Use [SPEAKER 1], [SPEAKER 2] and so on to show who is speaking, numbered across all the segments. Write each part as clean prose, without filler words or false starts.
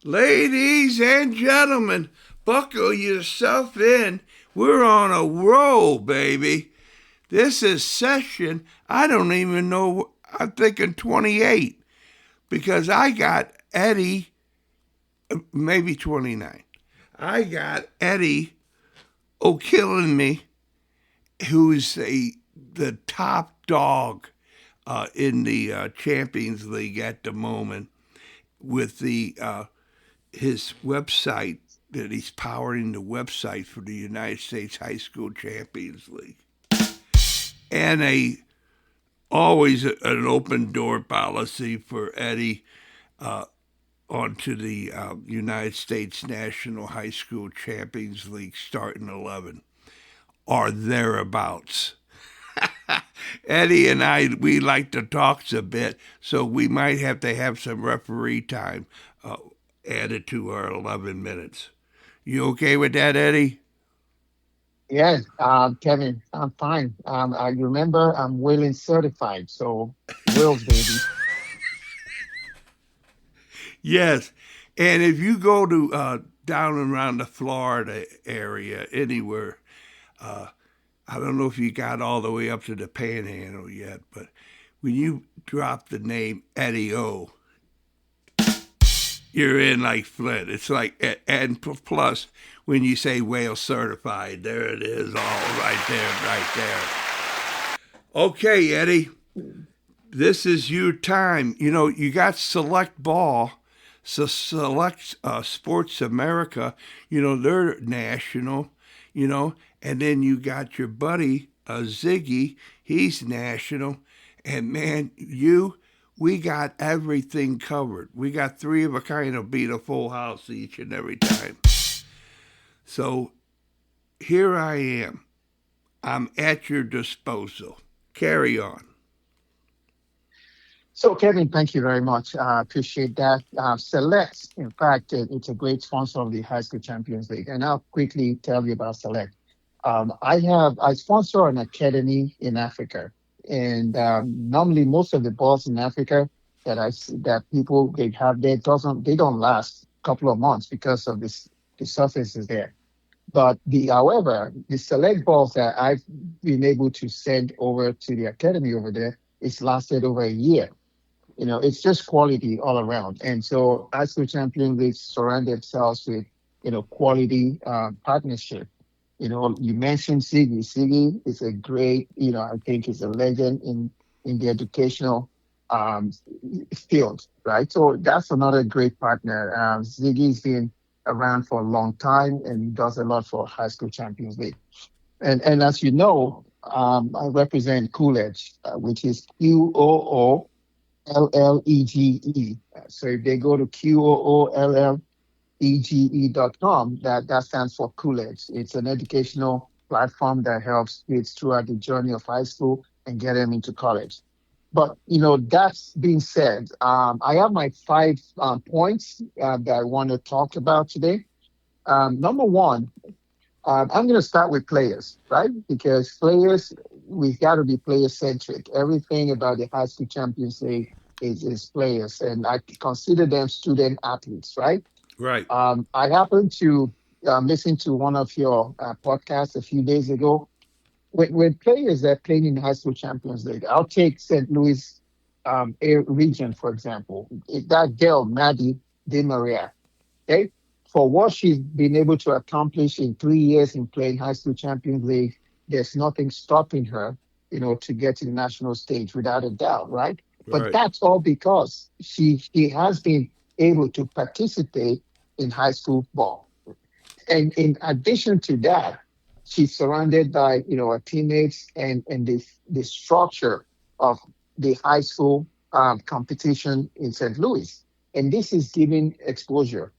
[SPEAKER 1] Ladies and gentlemen, buckle yourself in. We're on a roll, baby. This is session, I don't even know, I'm thinking 28, because I got Eddie, maybe 29. I got Eddie Oyakhilome, who's the top dog in the Champions League at the moment, with his website that he's powering the website for the United States High School Champions League, and always an open door policy for Eddie onto the United States National High School Champions League starting 11 or thereabouts. Eddie and we like to talk a bit, so we might have to have some referee time added to our 11 minutes. You okay with that, Eddie?
[SPEAKER 2] Yes, Kevin, I'm fine. I remember I'm Whaling certified, so Wales, baby.
[SPEAKER 1] Yes. And if you go to down around the Florida area, anywhere, uh, I don't know if you got all the way up to the Panhandle yet, but when you drop the name Eddie O, you're in like Flint. It's like, and plus, when you say whale certified, there it is, all right there, right there. Okay, Eddie, this is your time. You know, you got Select Ball, so Select Sports America, they're national, and then you got your buddy, Ziggy, he's national. And man, we got everything covered. We got three of a kind of beat a full house each and every time. So here I am. I'm at your disposal. Carry on.
[SPEAKER 2] So, Kevin, thank you very much. I appreciate that. Select, in fact, it's a great sponsor of the High School Champions League. And I'll quickly tell you about Select. I sponsor an academy in Africa, and normally most of the balls in Africa that people they have there doesn't they don't last a couple of months because of this the surfaces there. But however, the select balls that I've been able to send over to the academy over there, it's lasted over a year. It's just quality all around. And so high school champion leagues surround themselves with, quality partnership. You mentioned Siggy. Siggy is a great, I think is a legend in the educational um, field, right? So that's another great partner. Ziggy's been around for a long time and he does a lot for high school champions league. And as you know, I represent Coolidge, which is QOOLLEGE. So if they go to QOOLLEGE.com, that stands for Coolidge. It's an educational platform that helps kids throughout the journey of high school and get them into college. But that's being said, I have my 5 points that I want to talk about today. Number one, I'm going to start with players, right? Because players, we've got to be player centric. Everything about the high school champions league is players, and I consider them student athletes, right?
[SPEAKER 1] Right.
[SPEAKER 2] I happened to listen to one of your podcasts a few days ago. When players are playing in high school champions league, I'll take St. Louis region, for example. That girl, Maddie DiMaria, okay? For what she's been able to accomplish in 3 years in playing high school champions league, there's nothing stopping her, to get to the national stage without a doubt, right? But
[SPEAKER 1] Right.
[SPEAKER 2] that's all because she has been able to participate in high school ball. And in addition to that, she's surrounded by her teammates and the structure of the high school competition in St. Louis, and this is giving exposure.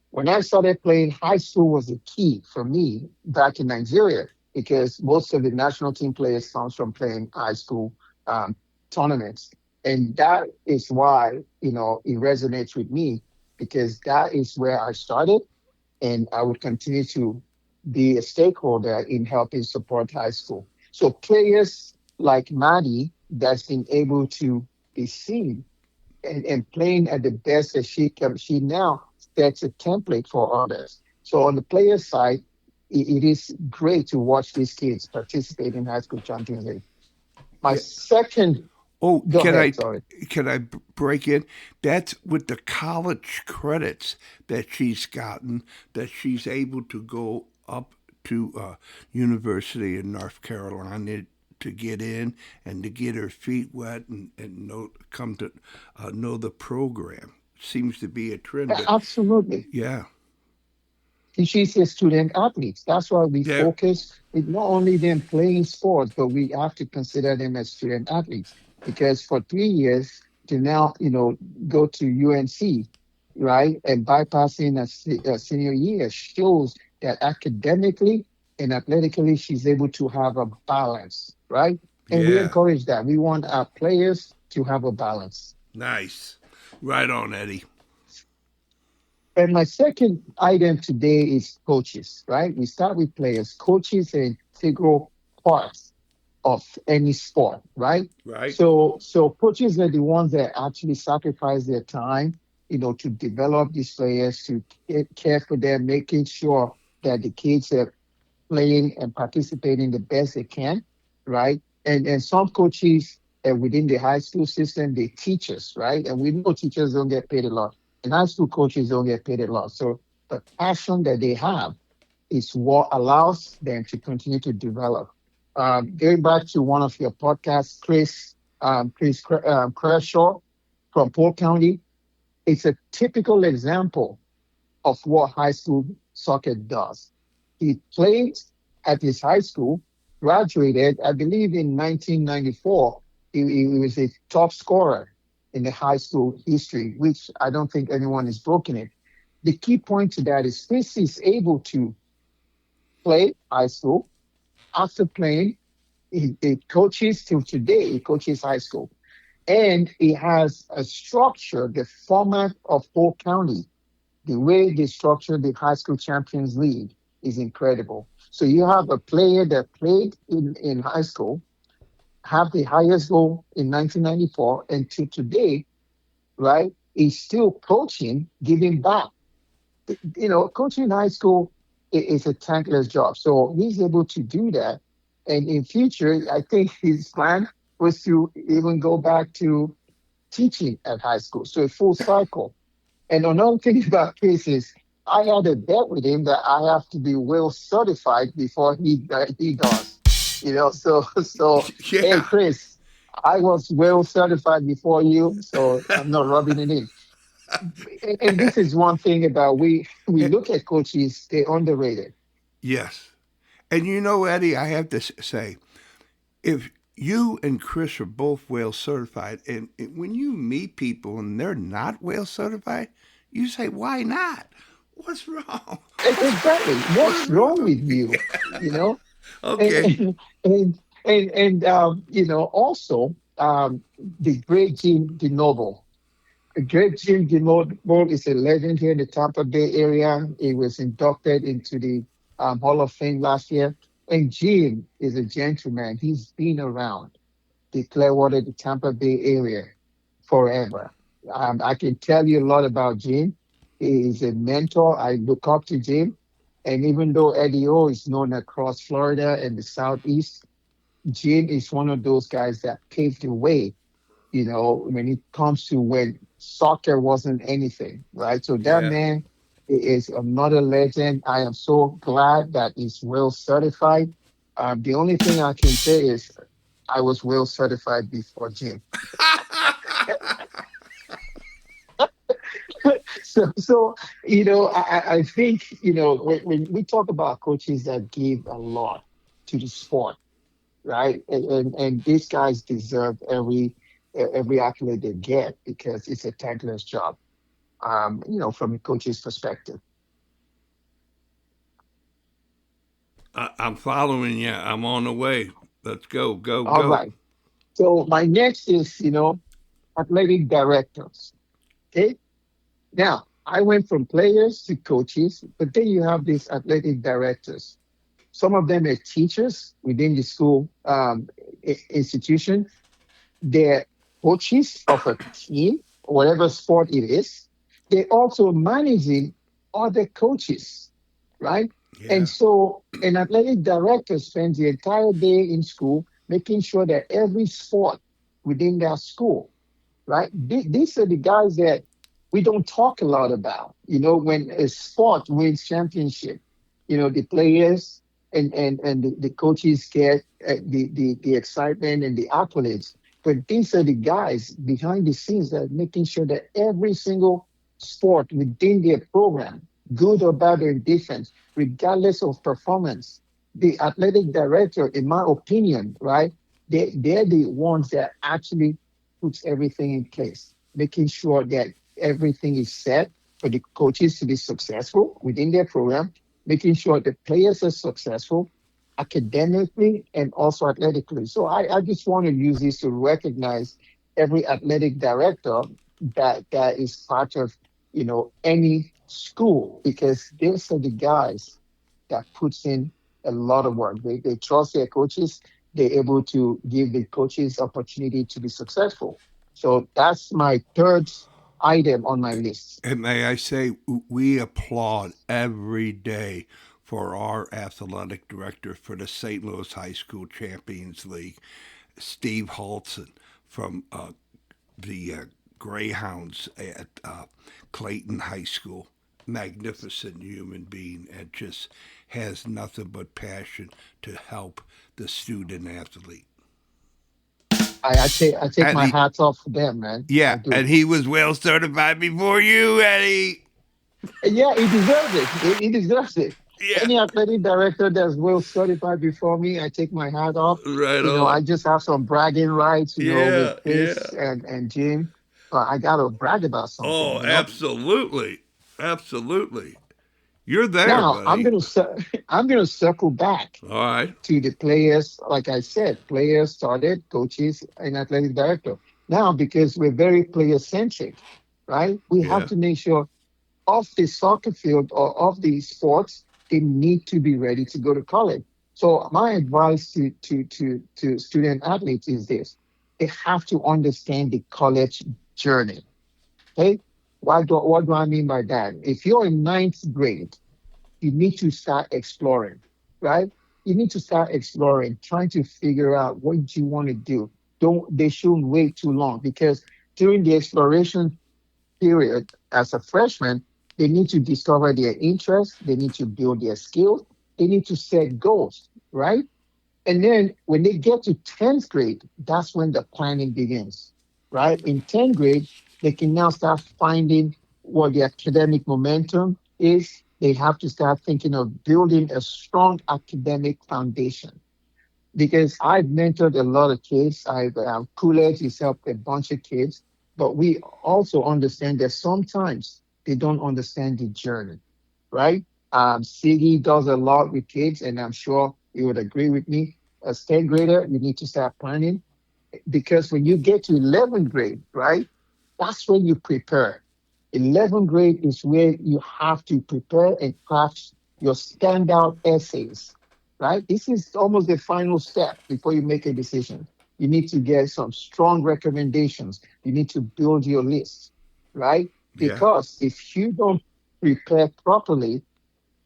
[SPEAKER 2] When I started playing, high school was the key for me back in Nigeria because most of the national team players comes from playing high school um, tournaments, and that is why it resonates with me because that is where I started and I would continue to be a stakeholder in helping support high school. So players like Maddie that's been able to be seen and playing at the best that she can, she now sets a template for others. So on the player side, it is great to watch these kids participate in high school champions league. My
[SPEAKER 1] Yeah.
[SPEAKER 2] second,
[SPEAKER 1] Oh,
[SPEAKER 2] go ahead, sorry.
[SPEAKER 1] can I break in? That's with the college credits that she's gotten, that she's able to go up to University in North Carolina to get in and to get her feet wet and come to know the program. Seems to be a trend, but
[SPEAKER 2] Absolutely.
[SPEAKER 1] yeah,
[SPEAKER 2] She's a student athlete. That's why we
[SPEAKER 1] yeah,
[SPEAKER 2] focus with not only them playing sports, but we have to consider them as student athletes because for 3 years to now, go to UNC, right, and bypassing a senior year shows that academically and athletically she's able to have a balance, right? And we
[SPEAKER 1] yeah,
[SPEAKER 2] encourage that. We want our players to have a balance.
[SPEAKER 1] nice. Right on, Eddie.
[SPEAKER 2] And my second item today is coaches, right? We start with players. Coaches are integral parts of any sport, right?
[SPEAKER 1] Right.
[SPEAKER 2] So coaches are the ones that actually sacrifice their time, to develop these players, to care for them, making sure that the kids are playing and participating the best they can, right? And some coaches within the high school system, they teach us, right? And we know teachers don't get paid a lot, and high school coaches don't get paid a lot. So the passion that they have is what allows them to continue to develop. Going back to one of your podcasts, Chris Crawshaw from Polk County, it's a typical example of what high school soccer does. He played at his high school, graduated, I believe in 1994. He was a top scorer in the high school history, which I don't think anyone has broken it. The key point to that is Chris is able to play high school. After playing, he coaches till today. He coaches high school. And he has a structure, the format of Polk County, the way they structure the high school champions league is incredible. So you have a player that played in high school, have the highest goal in 1994, and to today, right, is still coaching, giving back. Coaching in high school is a thankless job. So he's able to do that. And in future, I think his plan was to even go back to teaching at high school. So a full cycle. And another thing about Chris is I had a bet with him that I have to be well certified before he does. So hey
[SPEAKER 1] Yeah.
[SPEAKER 2] Chris, I was well certified before you, so I'm not rubbing it in. And this is one thing about we
[SPEAKER 1] Eh,
[SPEAKER 2] look at coaches, they're underrated.
[SPEAKER 1] yes. And Eddie, I have to say, if you and Chris are both whale certified, and when you meet people and they're not whale certified, you say, why not? What's wrong?
[SPEAKER 2] Exactly.
[SPEAKER 1] What's
[SPEAKER 2] What's wrong
[SPEAKER 1] wrong?
[SPEAKER 2] with you? You know? And
[SPEAKER 1] Okay.
[SPEAKER 2] also the great Jim DeNoble. The great Jim DeNoble is a legend here in the Tampa Bay area. He was inducted into the Hall of Fame last year. And Jim is a gentleman. He's been around the Clearwater, the Tampa Bay area forever. I can tell you a lot about Jim. He is a mentor. I look up to Jim. And even though Eddie O is known across Florida and the Southeast, Jim is one of those guys that paved the way, when it comes to when soccer wasn't anything, right? So that
[SPEAKER 1] Yeah.
[SPEAKER 2] man is another legend. I am so glad that he's well certified. The only thing I can say is I was well certified before Jim. I think, when we talk about coaches that give a lot to the sport, right? And these guys deserve every accolade they get because it's a thankless job, from a coach's perspective.
[SPEAKER 1] I'm following you. I'm on the way. Let's go, go,
[SPEAKER 2] All
[SPEAKER 1] go.
[SPEAKER 2] right. So my next is, athletic directors. Okay. Now, I went from players to coaches, but then you have these athletic directors. Some of them are teachers within the school institution. They're coaches of a team, whatever sport it is. They also managing other coaches, right?
[SPEAKER 1] Yeah.
[SPEAKER 2] And so an athletic director spends the entire day in school making sure that every sport within their school, right? These are the guys that we don't talk a lot about. When a sport wins championship, the players and the coaches get the excitement and the accolades. But these are the guys behind the scenes that are making sure that every single sport within their program, good or bad or indifferent, regardless of performance, the athletic director, in my opinion, right, they're the ones that actually puts everything in place, making sure that everything is set for the coaches to be successful within their program, making sure the players are successful academically and also athletically. So I just want to use this to recognize every athletic director that is part of any school, because these are the guys that puts in a lot of work. They trust their coaches. They're able to give the coaches opportunity to be successful. So that's my third item on my list.
[SPEAKER 1] And may I say, we applaud every day for our athletic director for the St. Louis High School Champions League, Steve Hutson from the Greyhounds at Clayton High School. Magnificent human being and just has nothing but passion to help the student athlete.
[SPEAKER 2] I take
[SPEAKER 1] And
[SPEAKER 2] my
[SPEAKER 1] he,
[SPEAKER 2] hats off to them, man. I
[SPEAKER 1] yeah,
[SPEAKER 2] do.
[SPEAKER 1] and he was well certified before you, Eddie.
[SPEAKER 2] Yeah, he deserves it. He deserves it.
[SPEAKER 1] Yeah,
[SPEAKER 2] Any athletic director that's well certified before me, I take my hat off.
[SPEAKER 1] right on.
[SPEAKER 2] I just have some bragging rights, with
[SPEAKER 1] Yeah,
[SPEAKER 2] Chris
[SPEAKER 1] yeah.
[SPEAKER 2] and Jim. I gotta brag about something,
[SPEAKER 1] Oh, absolutely, absolutely. You're there,
[SPEAKER 2] Now
[SPEAKER 1] buddy.
[SPEAKER 2] I'm gonna circle back
[SPEAKER 1] All right.
[SPEAKER 2] to the players. Like I said, players started, coaches, and athletic director. Now, because we're very player centric, right? We have
[SPEAKER 1] Yeah.
[SPEAKER 2] to make sure off the soccer field or off the sports, they need to be ready to go to college. So my advice to student athletes is this: they have to understand the college journey. Okay, what do I mean by that? If you're in ninth grade, you need to start exploring, right? You need to start exploring, trying to figure out what you want to do. Don't They shouldn't wait too long, because during the exploration period as a freshman, they need to discover their interests, they need to build their skills, they need to set goals, right? And then when they get to 10th grade, that's when the planning begins, right? In 10th grade, they can now start finding what the academic momentum is. They have to start thinking of building a strong academic foundation. Because I've mentored a lot of kids. Coolidge has helped a bunch of kids, but we also understand that sometimes they don't understand the journey, right? Siggy does a lot with kids, and I'm sure you would agree with me. As 10th grader, you need to start planning, because when you get to 11th grade, right, that's when you prepare. 11th grade is where you have to prepare and craft your standout essays, right? This is almost the final step before you make a decision. You need to get some strong recommendations. You need to build your list, right?
[SPEAKER 1] Yeah.
[SPEAKER 2] Because if you don't prepare properly,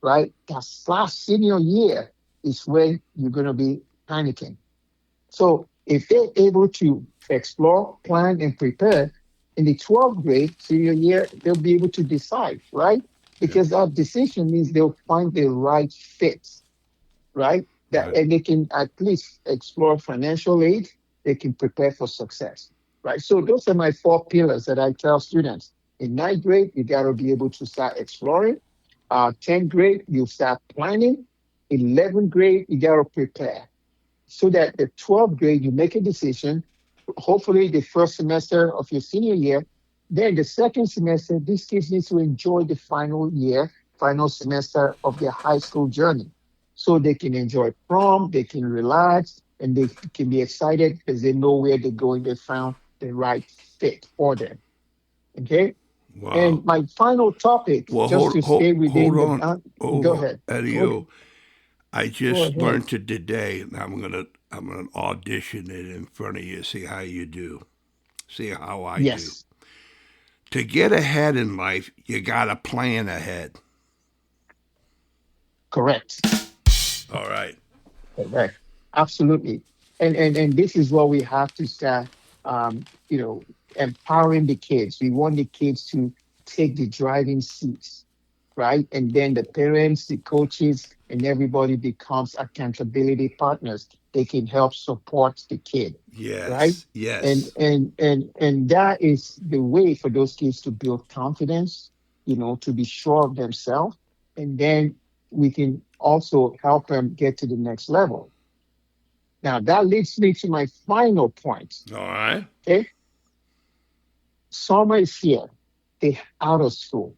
[SPEAKER 2] right, that last senior year is when you're going to be panicking. So if they're able to explore, plan, and prepare in the 12th grade, senior year, they'll be able to decide, right?
[SPEAKER 1] Yeah.
[SPEAKER 2] Because that decision means they'll find the right fit, right?
[SPEAKER 1] Right.
[SPEAKER 2] And they can at least explore financial aid. They can prepare for success, right? So those are my four pillars that I tell students. In ninth grade, you got to be able to start exploring. 10th grade, you start planning. 11th grade, you got to prepare, so that the 12th grade, you make a decision, hopefully the first semester of your senior year. Then the second semester, these kids need to enjoy the final year, final semester of their high school journey. So they can enjoy prom, they can relax, and they can be excited because they know where they're going. They found the right fit for them. Okay.
[SPEAKER 1] Wow.
[SPEAKER 2] And my final topic,
[SPEAKER 1] Well,
[SPEAKER 2] just
[SPEAKER 1] hold
[SPEAKER 2] to
[SPEAKER 1] hold
[SPEAKER 2] stay
[SPEAKER 1] hold
[SPEAKER 2] within
[SPEAKER 1] on,
[SPEAKER 2] the,
[SPEAKER 1] hold
[SPEAKER 2] go
[SPEAKER 1] on,
[SPEAKER 2] ahead.
[SPEAKER 1] Eddie.
[SPEAKER 2] Go,
[SPEAKER 1] I
[SPEAKER 2] go
[SPEAKER 1] just
[SPEAKER 2] ahead.
[SPEAKER 1] learned it today, and I'm gonna audition it in front of you. See how you do. See how I do.
[SPEAKER 2] Yes.
[SPEAKER 1] to get ahead in life, you got to plan ahead.
[SPEAKER 2] Correct.
[SPEAKER 1] All right.
[SPEAKER 2] Correct. Absolutely. And this is what we have to start, you know, empowering the kids. We want the kids to take the driving seats, right? And then the parents, the coaches, and everybody becomes accountability partners. They can help support the kid, right?
[SPEAKER 1] Yes.
[SPEAKER 2] And
[SPEAKER 1] Yes.
[SPEAKER 2] and that is the way for those kids to build confidence, to be sure of themselves, and then we can also help them get to the next level. Now that leads me to my final point.
[SPEAKER 1] All right.
[SPEAKER 2] Okay, summer is here. They out of school.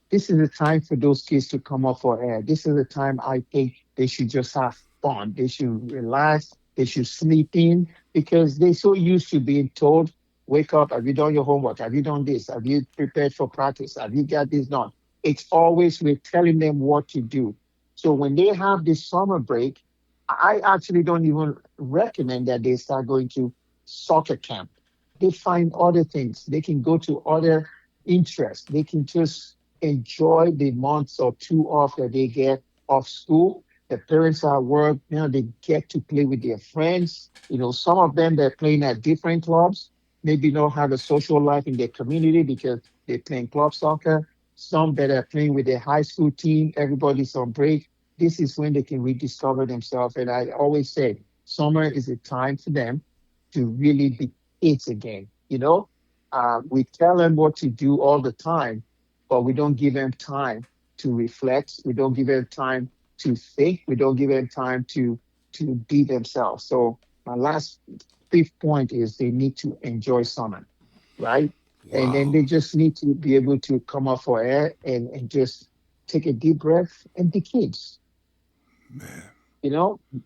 [SPEAKER 2] This is the time for those kids to come up for air. This is the time I think they should just have fun. They should relax. They should sleep in because they're so used to being told, wake up, have you done your homework? Have you done this? Have you prepared for practice? Have you got this done? It's always we're telling them what to do. So when they have this summer break, I actually don't even recommend that they start going to soccer camp. They find other things. They can go to other interests. They can just enjoy the months or two off that they get off school. The parents are at work. They get to play with their friends. Some of them they're playing at different clubs. Maybe don't have a social life in their community because they're playing club soccer. Some that are playing with their high school team. Everybody's on break. This is when they can rediscover themselves. And I always say summer is a time for them to really be kids again. We tell them what to do all the time, but we don't give them time to reflect. We don't give them time to think. We don't give them time to be themselves. So my last fifth point is they need to enjoy summer, right?
[SPEAKER 1] Wow.
[SPEAKER 2] And then they just need to be able to come up for air and just take a deep breath and be kids.
[SPEAKER 1] Man.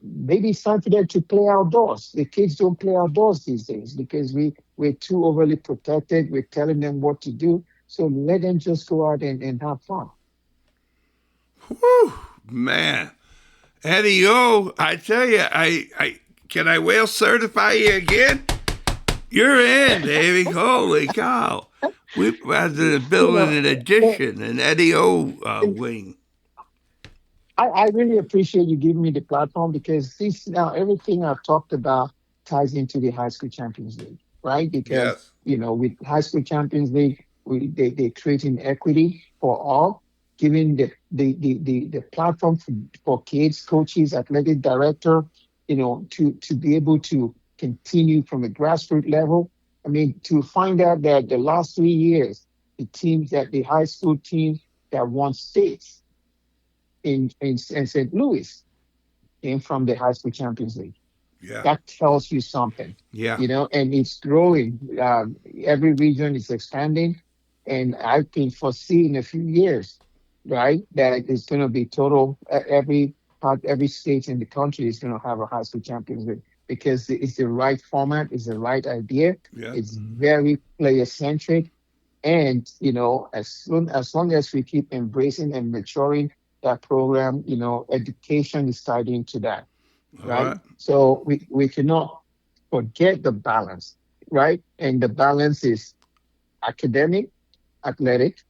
[SPEAKER 2] Maybe it's time for them to play outdoors. The kids don't play outdoors these days because we're too overly protected. We're telling them what to do. So let them just go out and have fun.
[SPEAKER 1] Whew, man. Eddie O, I tell you, can I whale certify you again? You're in, baby. Holy cow. We've had to build an addition, an Eddie O wing.
[SPEAKER 2] I really appreciate you giving me the platform because everything I've talked about ties into the High School Champions League, right? Because, with High School Champions League, they're creating equity for all, giving the platform for kids, coaches, athletic director, to be able to continue from a grassroots level. I mean, to find out that the last 3 years, the high school teams that won states in St. Louis came from the High School Champions League.
[SPEAKER 1] Yeah.
[SPEAKER 2] That tells you something.
[SPEAKER 1] Yeah.
[SPEAKER 2] And it's growing. Every region is expanding. And I can foresee in a few years, right, that it's going to be total, every state in the country is going to have a High School Champions League because it's the right format, it's the right idea.
[SPEAKER 1] Yeah.
[SPEAKER 2] It's very player-centric. And, as long as we keep embracing and maturing that program, education is tied into that, right? So we cannot forget the balance, right? And the balance is academic, athletic,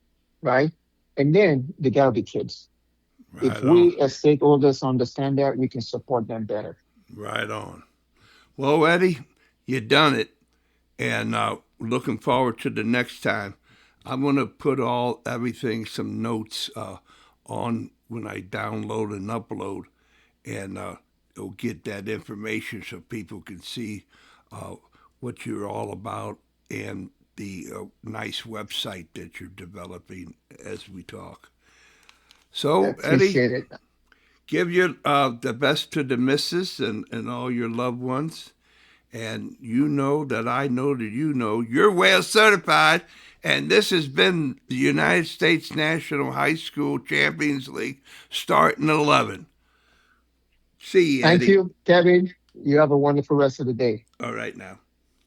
[SPEAKER 2] right? And then they gotta be kids.
[SPEAKER 1] Right
[SPEAKER 2] if
[SPEAKER 1] on.
[SPEAKER 2] we as stakeholders understand that, we can support them better.
[SPEAKER 1] Right on. Well, Eddie, you done it. And looking forward to the next time. I'm going to put some notes on when I download and upload, and it'll get that information so people can see what you're all about and the nice website that you're developing as we talk. So, Eddie,
[SPEAKER 2] Appreciate it.
[SPEAKER 1] give your the best to the missus and all your loved ones. And that I know that you're whale certified. And this has been the United States National High School Champions League starting at 11. See you, Eddie.
[SPEAKER 2] Thank you, Kevin. You have a wonderful rest of the day.
[SPEAKER 1] All right now.